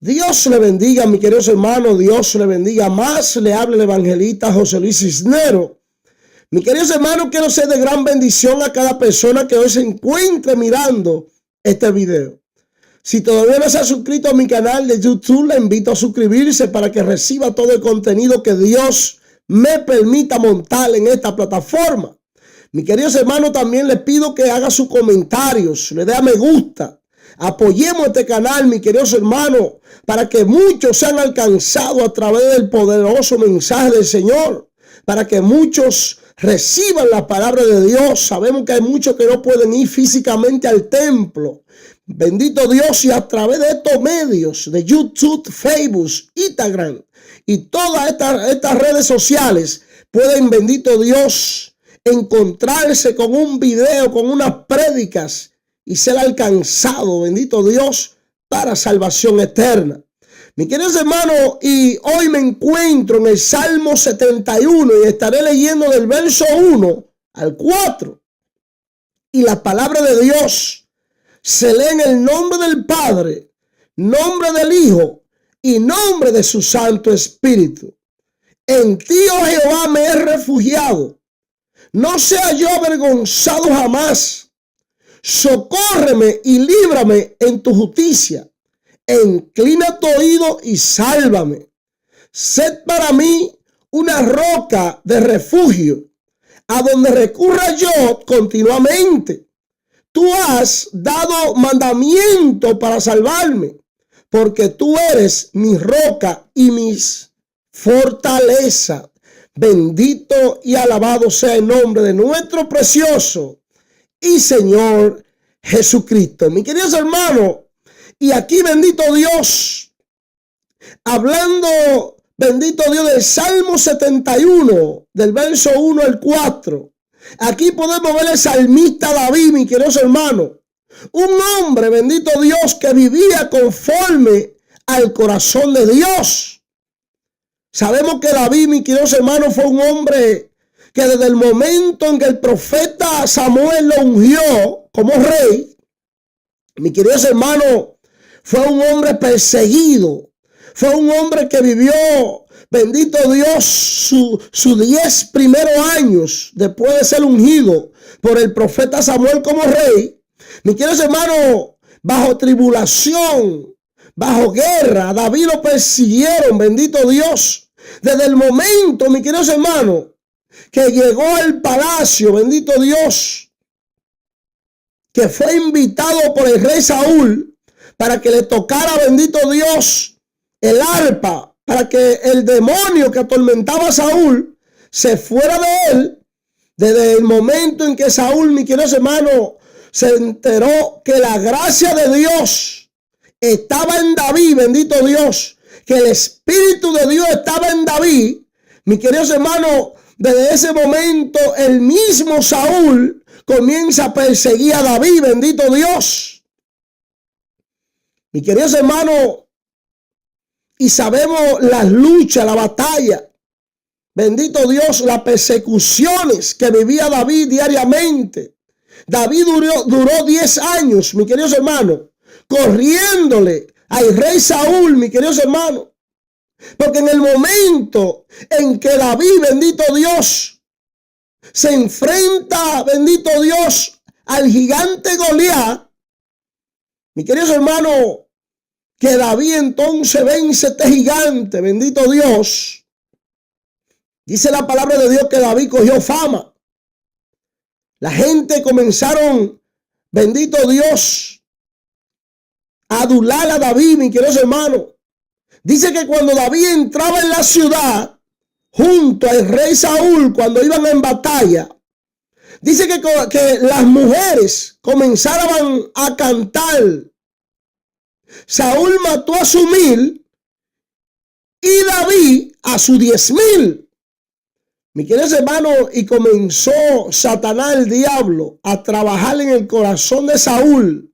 Dios le bendiga, mi queridos hermanos. Dios le bendiga. Más le habla el evangelista José Luis Cisneros. Mi queridos hermanos, quiero ser de gran bendición a cada persona que hoy se encuentre mirando este video. Si todavía no se ha suscrito a mi canal de YouTube, le invito a suscribirse para que reciba todo el contenido que Dios me permita montar en esta plataforma. Mi queridos hermanos, también les pido que haga sus comentarios, le dé a me gusta. Apoyemos este canal, mis queridos hermanos, para que muchos sean alcanzados a través del poderoso mensaje del Señor, para que muchos reciban la palabra de Dios. Sabemos que hay muchos que no pueden ir físicamente al templo. Bendito Dios, y a través de estos medios de YouTube, Facebook, Instagram y todas estas redes sociales pueden, bendito Dios, encontrarse con un video, con unas prédicas y ser alcanzado, bendito Dios, para salvación eterna. Mis queridos hermanos, y hoy me encuentro en el Salmo 71 y estaré leyendo del verso 1 al 4. Y la palabra de Dios se lee en el nombre del Padre, nombre del Hijo y nombre de su Santo Espíritu. En ti, oh Jehová, me he refugiado. No sea yo avergonzado jamás. Socórreme y líbrame en tu justicia. Inclina tu oído y sálvame. Sed para mí una roca de refugio, a donde recurra yo continuamente. Tú has dado mandamiento para salvarme, porque tú eres mi roca y mi fortaleza. Bendito y alabado sea el nombre de nuestro precioso y Señor Jesucristo. Mis queridos hermanos, y aquí, bendito Dios, hablando, bendito Dios, del Salmo 71, del verso 1 al 4. Aquí podemos ver el salmista David, mis queridos hermanos. Un hombre, bendito Dios, que vivía conforme al corazón de Dios. Sabemos que David, mis queridos hermanos, fue un hombre que desde el momento en que el profeta Samuel lo ungió como rey, mis queridos hermanos, fue un hombre perseguido. Fue un hombre que vivió, bendito Dios, sus 10 primeros años después de ser ungido por el profeta Samuel como rey. Mis queridos hermanos, bajo tribulación, bajo guerra, David lo persiguieron, bendito Dios. Desde el momento, mis queridos hermanos, que llegó al palacio, bendito Dios, que fue invitado por el rey Saúl para que le tocara, bendito Dios, el arpa, para que el demonio que atormentaba a Saúl se fuera de él. Desde el momento en que Saúl, mis queridos hermanos, se enteró que la gracia de Dios estaba en David, bendito Dios, que el Espíritu de Dios estaba en David, mis queridos hermanos, desde ese momento el mismo Saúl comienza a perseguir a David, bendito Dios. Mis queridos hermanos, y sabemos las luchas, la batalla, bendito Dios, las persecuciones que vivía David diariamente. David duró 10 años, mis queridos hermanos, corriéndole al rey Saúl, mis queridos hermanos. Porque en el momento en que David, bendito Dios, se enfrenta, bendito Dios, al gigante Goliat, mis queridos hermanos, que David entonces vence este gigante, bendito Dios. Dice la palabra de Dios que David cogió fama. La gente comenzaron, bendito Dios, a adular a David, mis queridos hermanos. Dice que cuando David entraba en la ciudad, junto al rey Saúl, cuando iban en batalla, dice que las mujeres comenzaban a cantar. Saúl mató a su 1000 y David a su 10,000. Mi queridos hermanos, y comenzó Satanás, el diablo, a trabajar en el corazón de Saúl.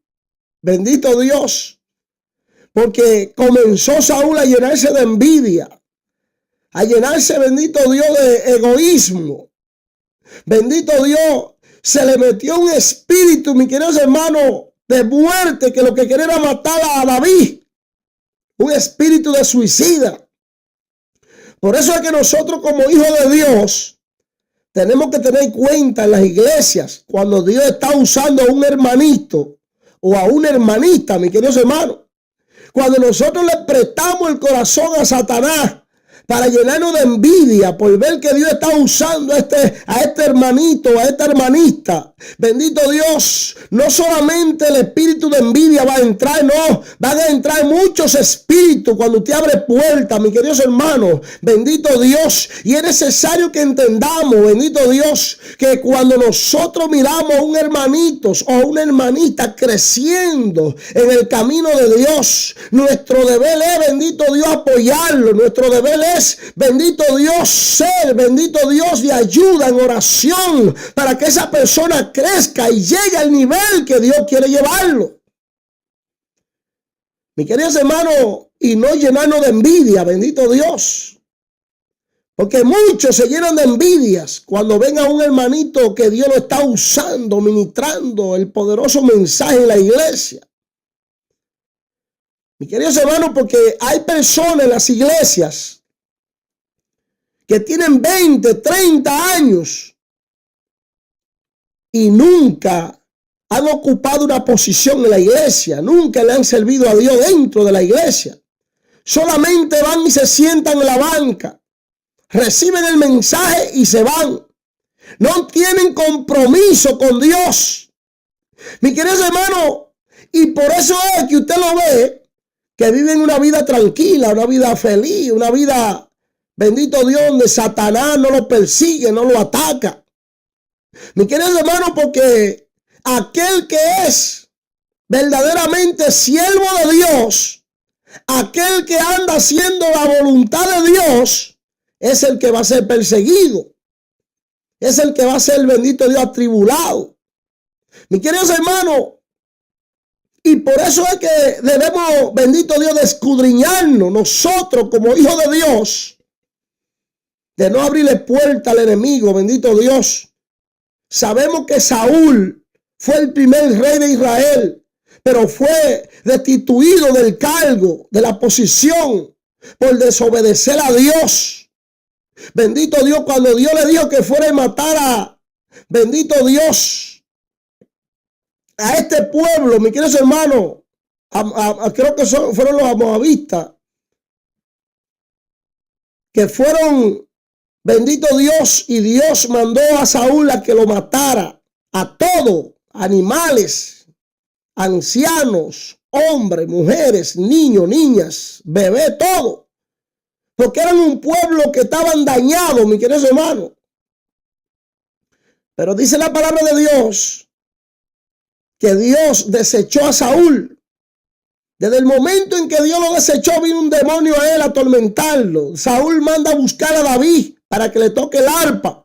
Bendito Dios. Porque comenzó Saúl a llenarse de envidia, a llenarse, bendito Dios, de egoísmo. Bendito Dios, se le metió un espíritu, mis queridos hermanos, de muerte, que lo que quería era matar a David. un espíritu de suicida. Por eso es que nosotros como hijos de Dios tenemos que tener en cuenta en las iglesias cuando Dios está usando a un hermanito o a una hermanita, mis queridos hermanos. Cuando nosotros le prestamos el corazón a Satanás para llenarnos de envidia por ver que Dios está usando a este hermanito, a esta hermanita. Bendito Dios, no solamente el espíritu de envidia va a entrar, no, van a entrar muchos espíritus cuando usted abre puertas, mis queridos hermanos. Bendito Dios, y es necesario que entendamos, bendito Dios, que cuando nosotros miramos a un hermanito o una hermanita creciendo en el camino de Dios, nuestro deber es, bendito Dios, apoyarlo. Nuestro deber es, bendito Dios, ser, bendito Dios, de ayuda en oración para que esa persona crezca y llegue al nivel que Dios quiere llevarlo. Mis queridos hermanos, y no llenarnos de envidia, bendito Dios. Porque muchos se llenan de envidias cuando ven a un hermanito que Dios lo está usando, ministrando el poderoso mensaje en la iglesia. Mis queridos hermanos, porque hay personas en las iglesias que tienen 20, 30 años y nunca han ocupado una posición en la iglesia, nunca le han servido a Dios dentro de la iglesia. Solamente van y se sientan en la banca, reciben el mensaje y se van. No tienen compromiso con Dios. Mi querido hermano, y por eso es que usted lo ve, que viven una vida tranquila, una vida feliz, una vida, bendito Dios, donde Satanás no lo persigue, no lo ataca. Mi querido hermano, porque aquel que es verdaderamente siervo de Dios, aquel que anda haciendo la voluntad de Dios, es el que va a ser perseguido. Es el que va a ser, bendito Dios, atribulado. Mi queridos hermanos, y por eso es que debemos, bendito Dios, de escudriñarnos nosotros como hijos de Dios, de no abrirle puerta al enemigo, bendito Dios. Sabemos que Saúl fue el primer rey de Israel, pero fue destituido del cargo, de la posición, por desobedecer a Dios. Bendito Dios, cuando Dios le dijo que fuera a matar a, bendito Dios, a este pueblo, mis queridos hermanos, creo que fueron los moabitas, que fueron, bendito Dios, y Dios mandó a Saúl a que lo matara a todos, animales, ancianos, hombres, mujeres, niños, niñas, bebés, todo. Porque eran un pueblo que estaban dañados, mis queridos hermanos. Pero dice la palabra de Dios que Dios desechó a Saúl. Desde el momento en que Dios lo desechó, vino un demonio a él a atormentarlo. Saúl manda a buscar a David para que le toque el arpa.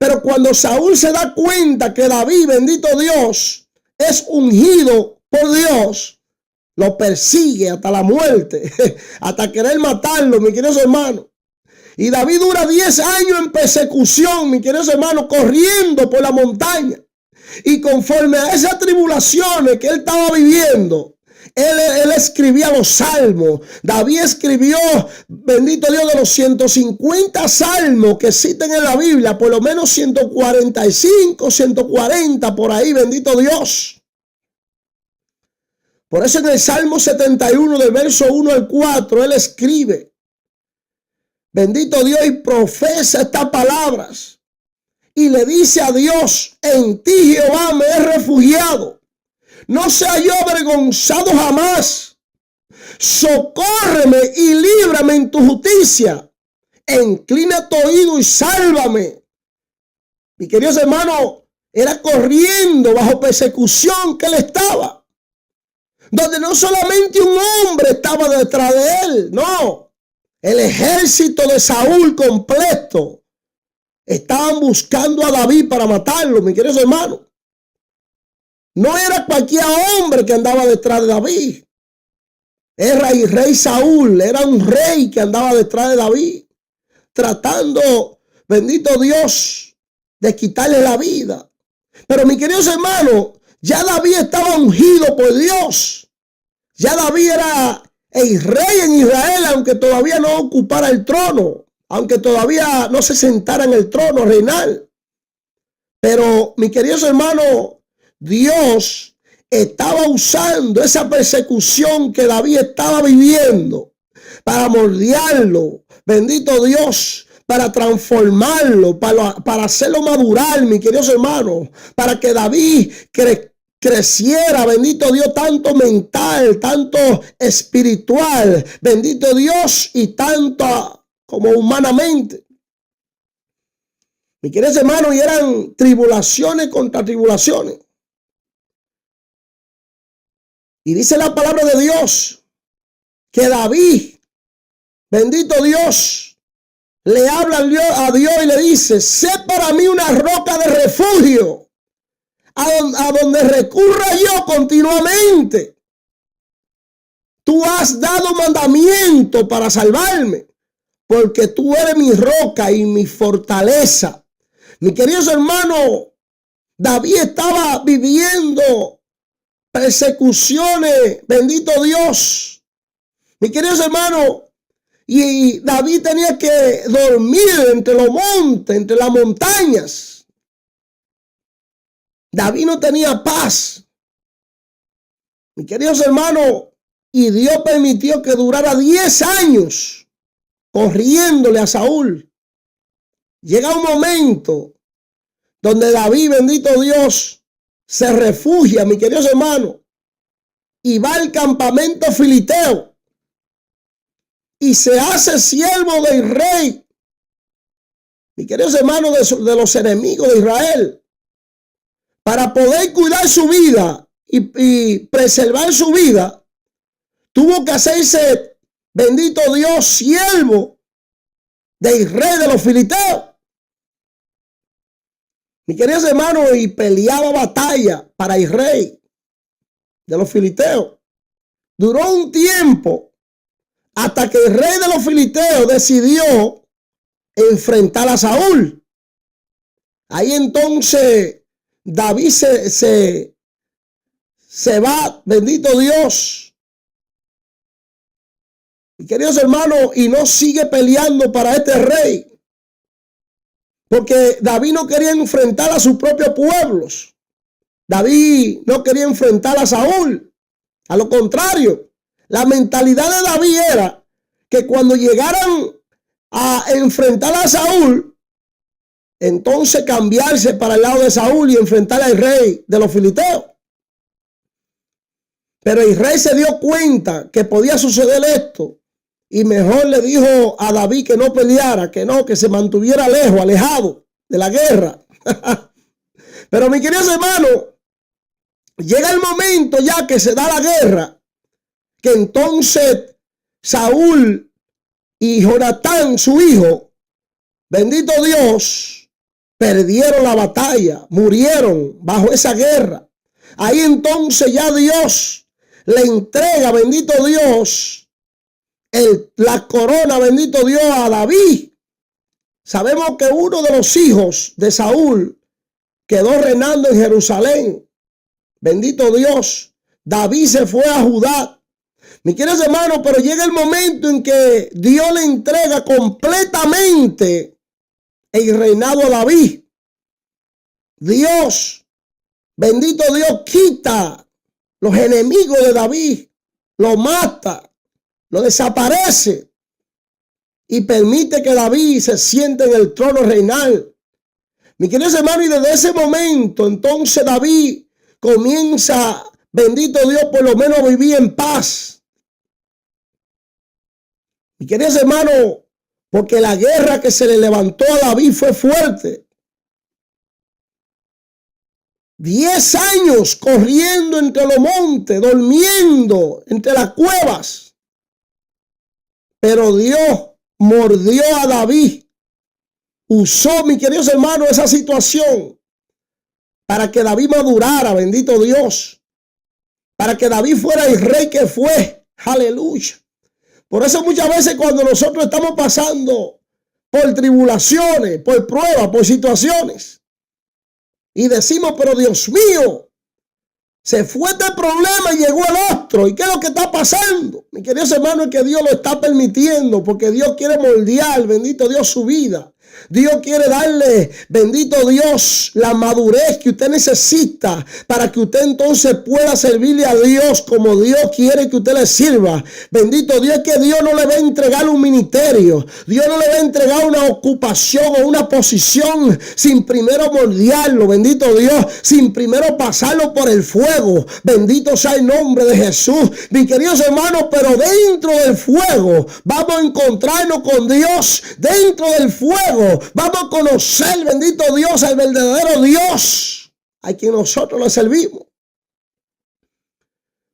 Pero cuando Saúl se da cuenta que David, bendito Dios, es ungido por Dios, lo persigue hasta la muerte, hasta querer matarlo, mis queridos hermanos. Y David dura 10 años en persecución, mis queridos hermanos, corriendo por la montaña. Y conforme a esas tribulaciones que él estaba viviendo, él escribía los salmos. David escribió, bendito Dios, de los 150 salmos que existen en la Biblia, por lo menos 145, 140 por ahí, bendito Dios. Por eso en el Salmo 71 del verso 1 al 4, él escribe, bendito Dios, y profesa estas palabras. Y le dice a Dios, en ti Jehová me he refugiado. No sea yo avergonzado jamás. Socórreme y líbrame en tu justicia. Inclina tu oído y sálvame. Mi queridos hermanos, era corriendo bajo persecución que él estaba. Donde no solamente un hombre estaba detrás de él, no. El ejército de Saúl completo estaban buscando a David para matarlo, mis queridos hermanos. No era cualquier hombre que andaba detrás de David. Era el rey Saúl, era un rey que andaba detrás de David, tratando, bendito Dios, de quitarle la vida. Pero mis queridos hermanos, ya David estaba ungido por Dios. Ya David era el rey en Israel, aunque todavía no ocupara el trono, aunque todavía no se sentara en el trono reinal. Pero, mis queridos hermanos, Dios estaba usando esa persecución que David estaba viviendo para moldearlo, bendito Dios, para transformarlo, para hacerlo madurar, mis queridos hermanos, para que David creciera, bendito Dios, tanto mental, tanto espiritual, bendito Dios, y tanto como humanamente. Mis queridos hermanos, y eran tribulaciones contra tribulaciones. Y dice la palabra de Dios que David, bendito Dios, le habla a Dios y le dice: sé para mí una roca de refugio a donde recurra yo continuamente. Tú has dado mandamiento para salvarme, porque tú eres mi roca y mi fortaleza. Mis queridos hermanos, David estaba viviendo persecuciones, bendito Dios. Mis queridos hermanos, y David tenía que dormir entre los montes, entre las montañas. David no tenía paz. Mis queridos hermanos, y Dios permitió que durara 10 años corriéndole a Saúl. Llega un momento donde David, bendito Dios, se refugia, mis queridos hermanos, y va al campamento filisteo y se hace siervo del rey, mis queridos hermanos, de los enemigos de Israel, para poder cuidar su vida y preservar su vida. Tuvo que hacerse, bendito Dios, siervo del rey de los filisteos. Mis queridos hermanos, y peleaba batalla para el rey de los filisteos. Duró un tiempo hasta que el rey de los filisteos decidió enfrentar a Saúl. Ahí entonces David se va, bendito Dios. Mis queridos hermanos, y no sigue peleando para este rey. Porque David no quería enfrentar a sus propios pueblos. David no quería enfrentar a Saúl. A lo contrario, la mentalidad de David era que cuando llegaran a enfrentar a Saúl, entonces cambiarse para el lado de Saúl y enfrentar al rey de los filisteos. Pero el rey se dio cuenta que podía suceder esto. Y mejor le dijo a David que no peleara, que se mantuviera lejos, alejado de la guerra. Pero mis queridos hermanos, llega el momento ya que se da la guerra, que entonces Saúl y Jonatán, su hijo, bendito Dios, perdieron la batalla, murieron bajo esa guerra. Ahí entonces ya Dios le entrega, bendito Dios, la corona, bendito Dios, a David. Sabemos que uno de los hijos de Saúl quedó reinando en Jerusalén. Bendito Dios. David se fue a Judá. Mis queridos hermanos, pero llega el momento en que Dios le entrega completamente el reinado a David. Dios, bendito Dios, quita los enemigos de David, lo mata, lo desaparece y permite que David se siente en el trono reinal. Mi queridos hermanos, y desde ese momento entonces David comienza, bendito Dios, por lo menos vivir en paz. Mi queridos hermanos, porque la guerra que se le levantó a David fue fuerte. 10 años corriendo entre los montes, durmiendo entre las cuevas. Pero Dios mordió a David. Usó, mis queridos hermanos, esa situación para que David madurara, bendito Dios. Para que David fuera el rey que fue. Aleluya. Por eso muchas veces cuando nosotros estamos pasando por tribulaciones, por pruebas, por situaciones, y decimos, pero Dios mío, Se fue este problema y llegó el otro. ¿Y qué es lo que está pasando? Mi queridos hermanos, es que Dios lo está permitiendo porque Dios quiere moldear, bendito Dios, su vida. Dios quiere darle, bendito Dios, la madurez que usted necesita para que usted entonces pueda servirle a Dios como Dios quiere que usted le sirva. Bendito Dios, que Dios no le va a entregar un ministerio. Dios no le va a entregar una ocupación o una posición sin primero moldearlo, bendito Dios, sin primero pasarlo por el fuego. Bendito sea el nombre de Jesús. Mis queridos hermanos, pero dentro del fuego vamos a encontrarnos con Dios. Dentro del fuego vamos a conocer, bendito Dios, al verdadero Dios a quien nosotros le servimos.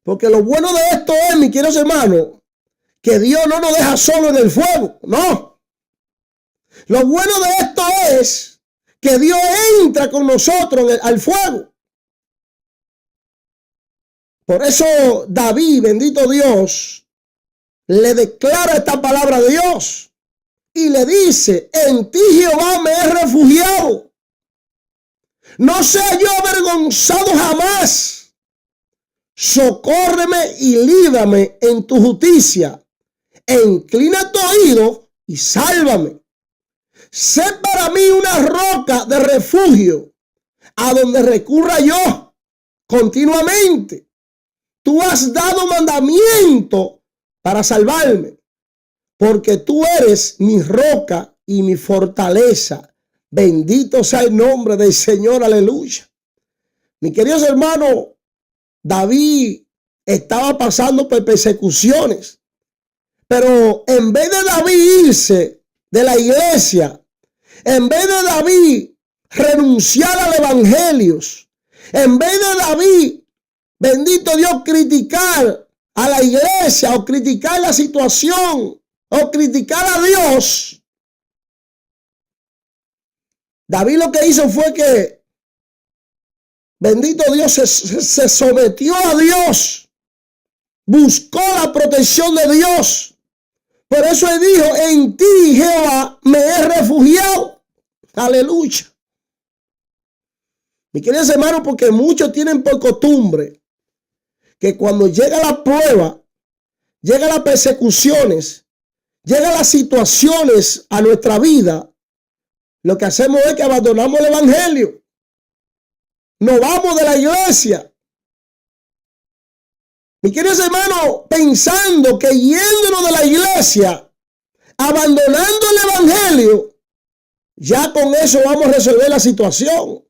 Porque lo bueno de esto es, mis queridos hermanos, que Dios no nos deja solo en el fuego. No. Lo bueno de esto es que Dios entra con nosotros al fuego. Por eso David, bendito Dios, le declara esta palabra a Dios. Y le dice: en ti, Jehová, me he refugiado. No sea yo avergonzado jamás. Socórreme y líbrame en tu justicia. E inclina tu oído y sálvame. Sé para mí una roca de refugio, a donde recurra yo continuamente. Tú has dado mandamiento para salvarme. Porque tú eres mi roca y mi fortaleza. Bendito sea el nombre del Señor, aleluya. Mis queridos hermanos, David estaba pasando por persecuciones. Pero en vez de David irse de la iglesia, en vez de David renunciar al evangelio, en vez de David, bendito Dios, criticar a la iglesia o criticar la situación, o criticar a Dios, David lo que hizo fue que, bendito Dios, se sometió a Dios, buscó la protección de Dios. Por eso él dijo: en ti, Jehová, me he refugiado. Aleluya. Mi queridos hermanos, porque muchos tienen por costumbre que cuando llega la prueba, llegan las persecuciones, llegan las situaciones a nuestra vida, lo que hacemos es que abandonamos el evangelio. Nos vamos de la iglesia. Mis queridos hermanos, pensando que yéndonos de la iglesia, abandonando el evangelio, ya con eso vamos a resolver la situación.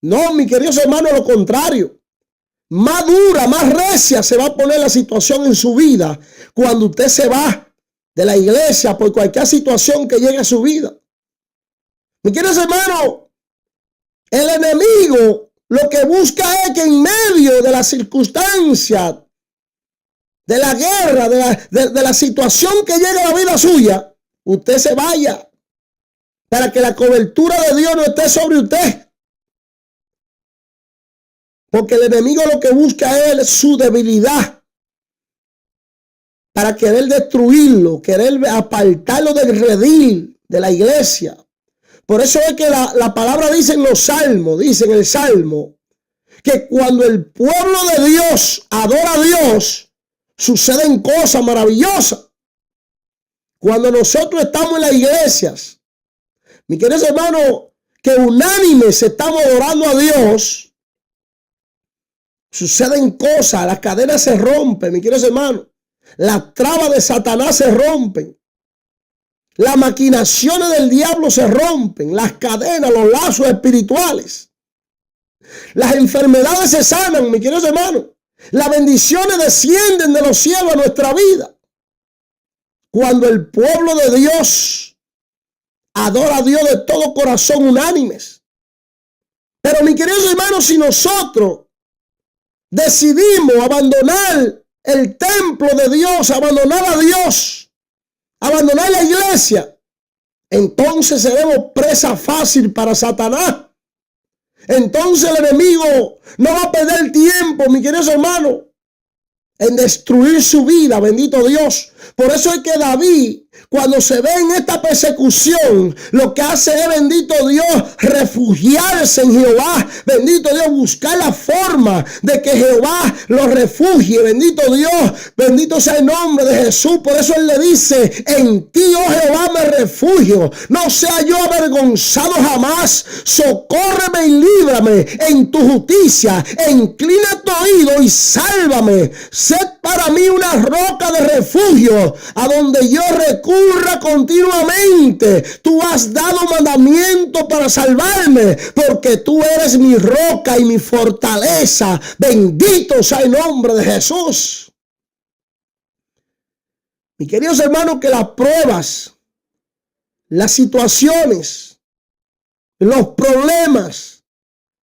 No, mis queridos hermanos, lo contrario. Más dura, más recia se va a poner la situación en su vida cuando usted se va de la iglesia por cualquier situación que llegue a su vida. Mis queridos hermanos, el enemigo lo que busca es que en medio de la circunstancia, de la guerra, de la situación que llega a la vida suya, usted se vaya para que la cobertura de Dios no esté sobre usted. Porque el enemigo lo que busca es su debilidad, para querer destruirlo, querer apartarlo del redil de la iglesia. Por eso es que la palabra dice en los salmos, dice en el salmo, que cuando el pueblo de Dios adora a Dios, suceden cosas maravillosas. Cuando nosotros estamos en las iglesias, mis queridos hermanos, que unánimes estamos adorando a Dios, suceden cosas, las cadenas se rompen, mis queridos hermanos. Las trabas de Satanás se rompen. Las maquinaciones del diablo se rompen. Las cadenas, los lazos espirituales. Las enfermedades se sanan, mis queridos hermanos. Las bendiciones descienden de los cielos a nuestra vida. Cuando el pueblo de Dios adora a Dios de todo corazón, unánimes. Pero mis queridos hermanos, si nosotros decidimos abandonar el templo de Dios, abandonar a Dios, abandonar la iglesia, entonces seremos presa fácil para Satanás. Entonces el enemigo no va a perder tiempo, mis queridos hermanos, en destruir su vida, bendito Dios. Por eso es que David, cuando se ve en esta persecución, lo que hace es, bendito Dios, refugiarse en Jehová. Bendito Dios, buscar la forma de que Jehová los refugie. Bendito Dios, bendito sea el nombre de Jesús. Por eso Él le dice: en ti, oh Jehová, me refugio. No sea yo avergonzado jamás. Socórreme y líbrame en tu justicia. Inclina tu oído y sálvame. Sé para mí una roca de refugio a donde yo recurra continuamente. Tú has dado mandamiento para salvarme, porque tú eres mi roca y mi fortaleza. Bendito sea el nombre de Jesús. Mis queridos hermanos, que las pruebas, las situaciones, los problemas,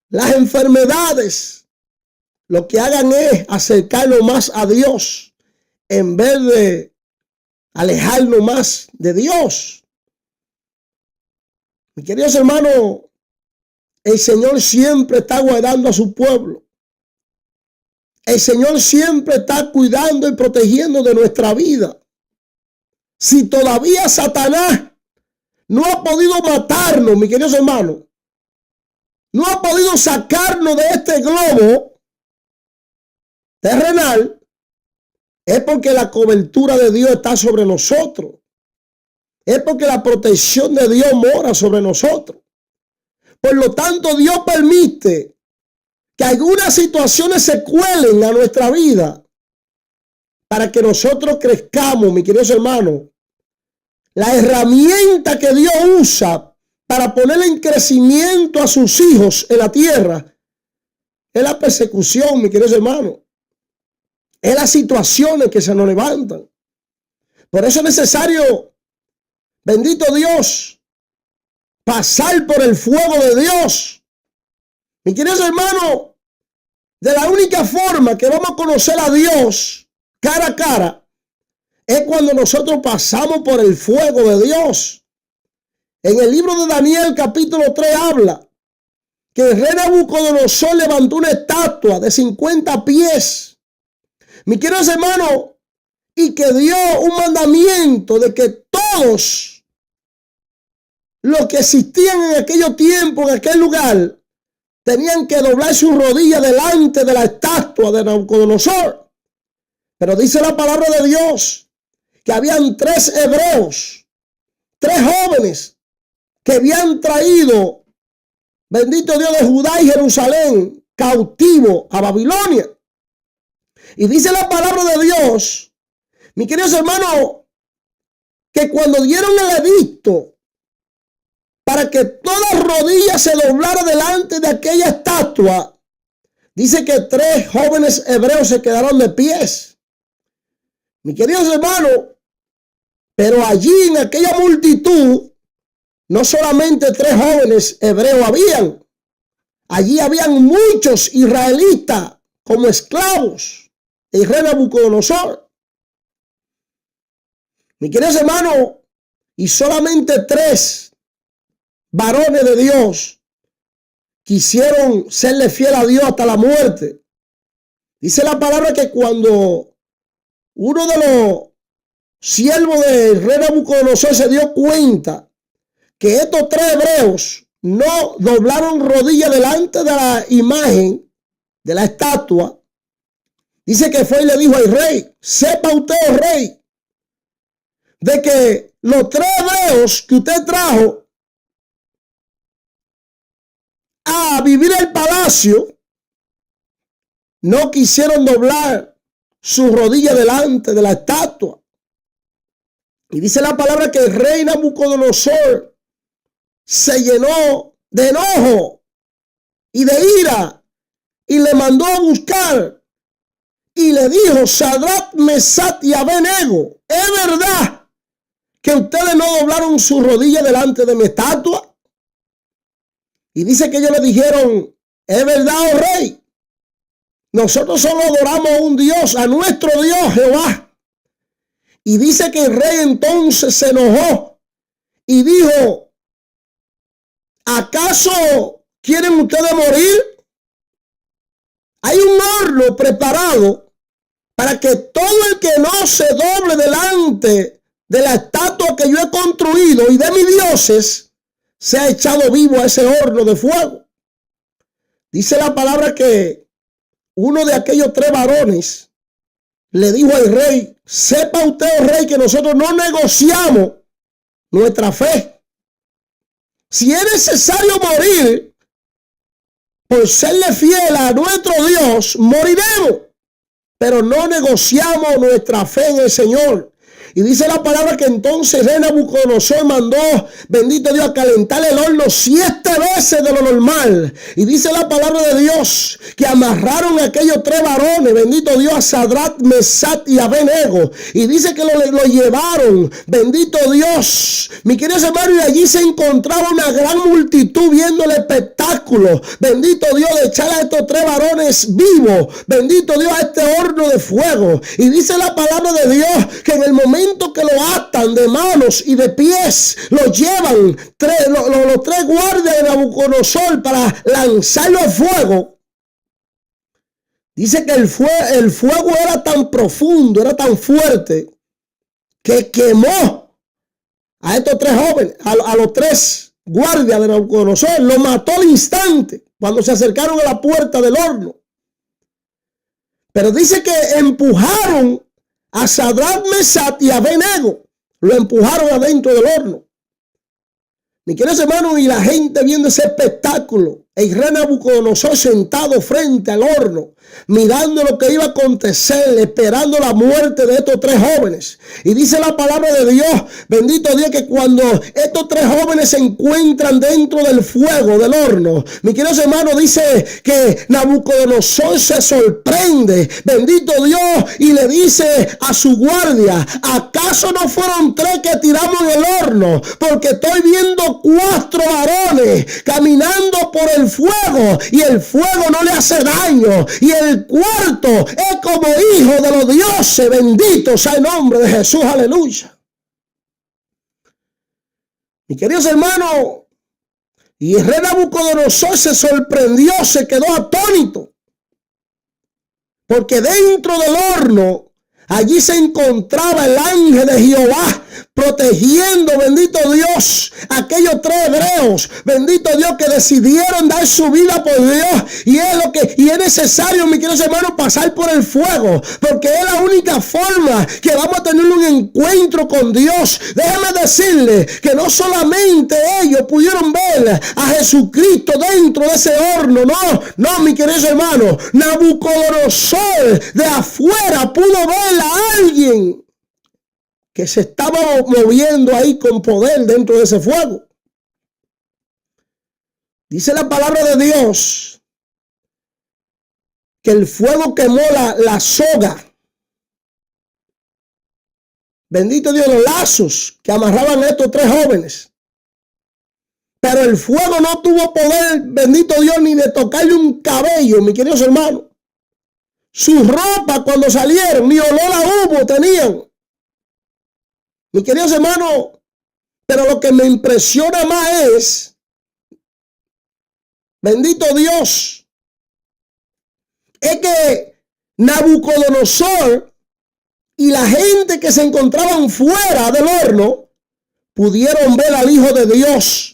las enfermedades, lo que hagan es acercarnos más a Dios en vez de alejarnos más de Dios. Mis queridos hermanos, el Señor siempre está guardando a su pueblo. El Señor siempre está cuidando y protegiendo de nuestra vida. Si todavía Satanás no ha podido matarnos, mis queridos hermanos, no ha podido sacarnos de este globo terrenal, es porque la cobertura de Dios está sobre nosotros. Es porque la protección de Dios mora sobre nosotros. Por lo tanto, Dios permite que algunas situaciones se cuelen a nuestra vida para que nosotros crezcamos, mis queridos hermanos. La herramienta que Dios usa para poner en crecimiento a sus hijos en la tierra es la persecución, mis queridos hermanos. Es las situaciones que se nos levantan. Por eso es necesario, bendito Dios, pasar por el fuego de Dios. Mis queridos hermanos, de la única forma que vamos a conocer a Dios cara a cara es cuando nosotros pasamos por el fuego de Dios. En el libro de Daniel capítulo 3 habla que el rey Nabucodonosor levantó una estatua de 50 pies. Mis queridos hermanos, y que dio un mandamiento de que todos los que existían en aquellos tiempos, en aquel lugar, tenían que doblar sus rodillas delante de la estatua de Nabucodonosor. Pero dice la palabra de Dios que habían 3 hebreos, 3 jóvenes que habían traído, bendito Dios, de Judá y Jerusalén, cautivo a Babilonia. Y dice la palabra de Dios, mis queridos hermanos, que cuando dieron el edicto para que toda rodilla se doblara delante de aquella estatua, dice que 3 jóvenes hebreos se quedaron de pies. Mis queridos hermanos, pero allí en aquella multitud, no solamente 3 jóvenes hebreos habían, allí habían muchos israelitas como esclavos. El rey Nabucodonosor. Mis queridos hermanos, y solamente 3 varones de Dios quisieron serle fiel a Dios hasta la muerte. Dice la palabra que cuando uno de los siervos del rey Nabucodonosor se dio cuenta que estos 3 hebreos no doblaron rodillas delante de la imagen de la estatua, dice que fue y le dijo al rey: sepa usted, oh rey, de que los 3 hebreos que usted trajo a vivir el palacio no quisieron doblar su rodilla delante de la estatua. Y dice la palabra que el rey Nabucodonosor se llenó de enojo y de ira y le mandó a buscar. Y le dijo: Sadrach, Mesach y Abednego, ¿es verdad que ustedes no doblaron su rodilla delante de mi estatua? Y dice que ellos le dijeron: es verdad, oh rey, nosotros solo adoramos a un Dios, a nuestro Dios Jehová. Y dice que el rey entonces se enojó y dijo: ¿acaso quieren ustedes morir? Hay un horno preparado para que todo el que no se doble delante de la estatua que yo he construido y de mis dioses sea echado vivo a ese horno de fuego. Dice la palabra que uno de aquellos 3 varones le dijo al rey: sepa usted, oh rey, que nosotros no negociamos nuestra fe. Si es necesario morir por serle fiel a nuestro Dios, moriremos, pero no negociamos nuestra fe en el Señor. Y dice la palabra que entonces rey Nabucodonosor mandó, bendito Dios, a calentar el horno 7 veces de lo normal. Y dice la palabra de Dios que amarraron a aquellos 3 varones, bendito Dios, a Sadrach, Mesach y Abednego. Y dice que lo llevaron, bendito Dios, mi querido hermano, y allí se encontraba una gran multitud viendo el espectáculo, bendito Dios, de echar a estos 3 varones vivos, bendito Dios, a este horno de fuego. Y dice la palabra de Dios que en el momento que lo atan de manos y de pies, lo llevan los 3 guardias de Nabucodonosor para lanzarlo al fuego. Dice que el fuego era tan profundo, era tan fuerte, que quemó a estos 3 jóvenes, a los 3 guardias de Nabucodonosor. Lo mató al instante cuando se acercaron a la puerta del horno. Pero dice que empujaron a Sadrach, Mesach y Abednego. Lo empujaron adentro del horno. Mi queridos hermanos, y la gente viendo ese espectáculo, el rey Nabucodonosor sentado frente al horno, mirando lo que iba a acontecer, esperando la muerte de estos 3 jóvenes. Y dice la palabra de Dios, bendito Dios, que cuando estos 3 jóvenes se encuentran dentro del fuego del horno, mi queridos hermanos, dice que Nabucodonosor se sorprende, bendito Dios, y le dice a su guardia: ¿acaso no fueron 3 que tiramos en el horno? Porque estoy viendo 4 varones caminando por el fuego y el fuego no le hace daño, y el cuarto es como hijo de los dioses. Bendito sea el nombre de Jesús, aleluya. Mis queridos hermanos, y el rey Nabucodonosor se sorprendió, se quedó atónito, porque dentro del horno allí se encontraba el ángel de Jehová protegiendo, bendito Dios, aquellos 3 hebreos, bendito Dios, que decidieron dar su vida por Dios. Y es necesario, mis queridos hermanos, pasar por el fuego, porque es la única forma que vamos a tener un encuentro con Dios. Déjame decirle que no solamente ellos pudieron ver a Jesucristo dentro de ese horno, no, mis queridos hermanos, Nabucodonosor de afuera pudo ver a alguien que se estaba moviendo ahí con poder dentro de ese fuego. Dice la palabra de Dios que el fuego quemó la soga, bendito Dios, los lazos que amarraban a estos 3 jóvenes. Pero el fuego no tuvo poder, bendito Dios, ni de tocarle un cabello, mis queridos hermanos. Sus ropas cuando salieron ni olor a humo tenían. Mis queridos hermanos, pero lo que me impresiona más es, bendito Dios, es que Nabucodonosor y la gente que se encontraban fuera del horno pudieron ver al Hijo de Dios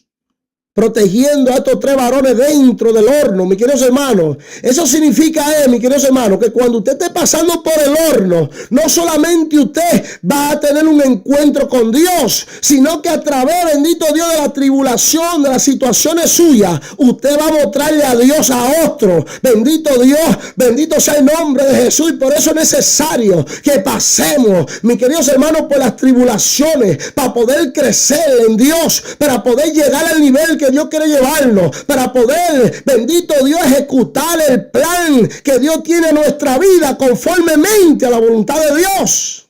protegiendo a estos 3 varones dentro del horno, mis queridos hermanos. Eso significa, mis queridos hermanos, que cuando usted esté pasando por el horno, no solamente usted va a tener un encuentro con Dios, sino que a través, bendito Dios, de la tribulación, de las situaciones suyas, usted va a mostrarle a Dios a otro. Bendito Dios, bendito sea el nombre de Jesús. Y por eso es necesario que pasemos, mis queridos hermanos, por las tribulaciones para poder crecer en Dios, para poder llegar al nivel que Dios quiere llevarnos, para poder, bendito Dios, ejecutar el plan que Dios tiene en nuestra vida conformemente a la voluntad de Dios.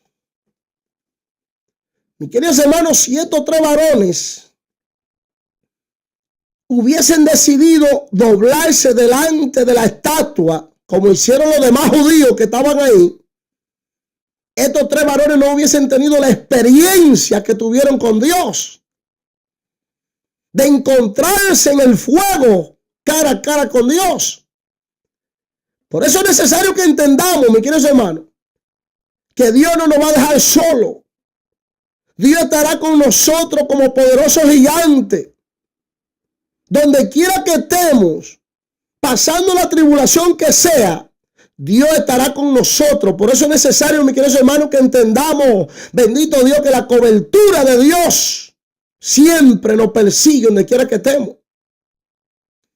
Mis queridos hermanos, si estos 3 varones hubiesen decidido doblarse delante de la estatua, como hicieron los demás judíos que estaban ahí, estos 3 varones no hubiesen tenido la experiencia que tuvieron con Dios, de encontrarse en el fuego cara a cara con Dios. Por eso es necesario que entendamos, mis queridos hermanos, que Dios no nos va a dejar solo. Dios estará con nosotros como poderoso gigante. donde quiera que estemos, pasando la tribulación que sea, Dios estará con nosotros. Por eso es necesario, mis queridos hermanos, que entendamos, bendito Dios, que la cobertura de Dios siempre nos persigue donde quiera que estemos.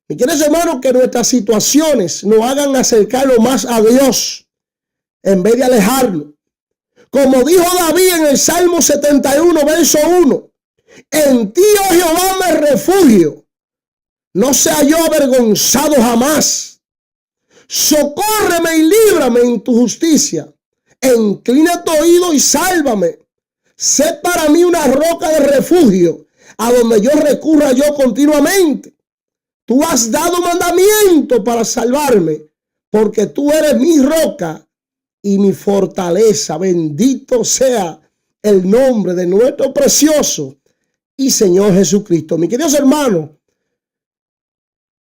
Mis queridos hermanos, que nuestras situaciones nos hagan acercarnos más a Dios en vez de alejarnos. Como dijo David en el Salmo 71, verso 1, en ti, oh Jehová, me refugio, no sea yo avergonzado jamás. Socórreme y líbrame en tu justicia. Inclina tu oído y sálvame. Sé para mí una roca de refugio, a donde yo recurra yo continuamente. Tú has dado mandamiento para salvarme, porque tú eres mi roca y mi fortaleza. Bendito sea el nombre de nuestro precioso y Señor Jesucristo. Mis queridos hermanos,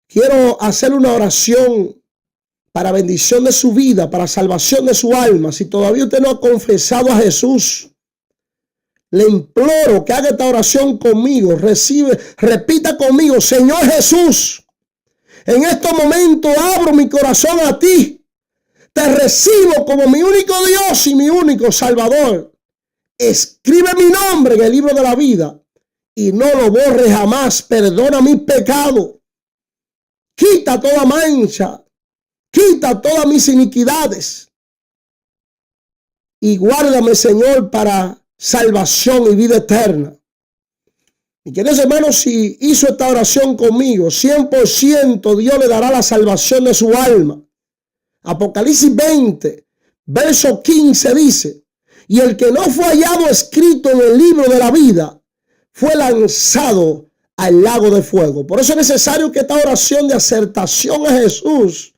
quiero hacer una oración para bendición de su vida, para salvación de su alma. Si todavía usted no ha confesado a Jesús, le imploro que haga esta oración conmigo. Repita conmigo: Señor Jesús, en este momento abro mi corazón a ti. Te recibo como mi único Dios y mi único Salvador. Escribe mi nombre en el libro de la vida y no lo borre jamás. Perdona mis pecados. Quita toda mancha. Quita todas mis iniquidades. Y guárdame, Señor, para salvación y vida eterna. Y queridos hermanos, si hizo esta oración conmigo, 100% Dios le dará la salvación de su alma. Apocalipsis 20, verso 15 dice: y el que no fue hallado escrito en el libro de la vida fue lanzado al lago de fuego. Por eso es necesario que esta oración de acertación a Jesús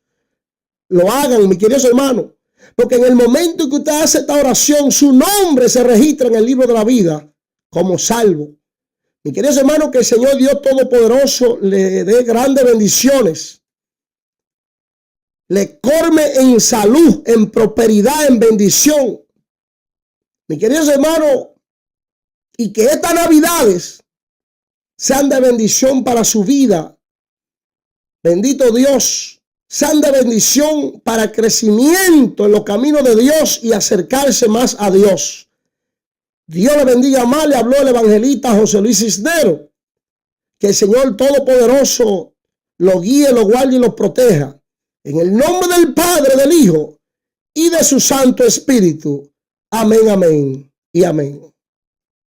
lo hagan, mis queridos hermanos. Porque en el momento en que usted hace esta oración, su nombre se registra en el libro de la vida como salvo. Mis queridos hermanos, que el Señor Dios Todopoderoso le dé grandes bendiciones. Le colme en salud, en prosperidad, en bendición. Mis queridos hermanos, y que estas navidades sean de bendición para su vida. Bendito Dios, sean de bendición para crecimiento en los caminos de Dios y acercarse más a Dios. Dios le bendiga más. Le habló el evangelista José Luis Cisneros. Que el Señor Todopoderoso lo guíe, lo guarde y lo proteja. En el nombre del Padre, del Hijo y de su Santo Espíritu. Amén, amén y amén.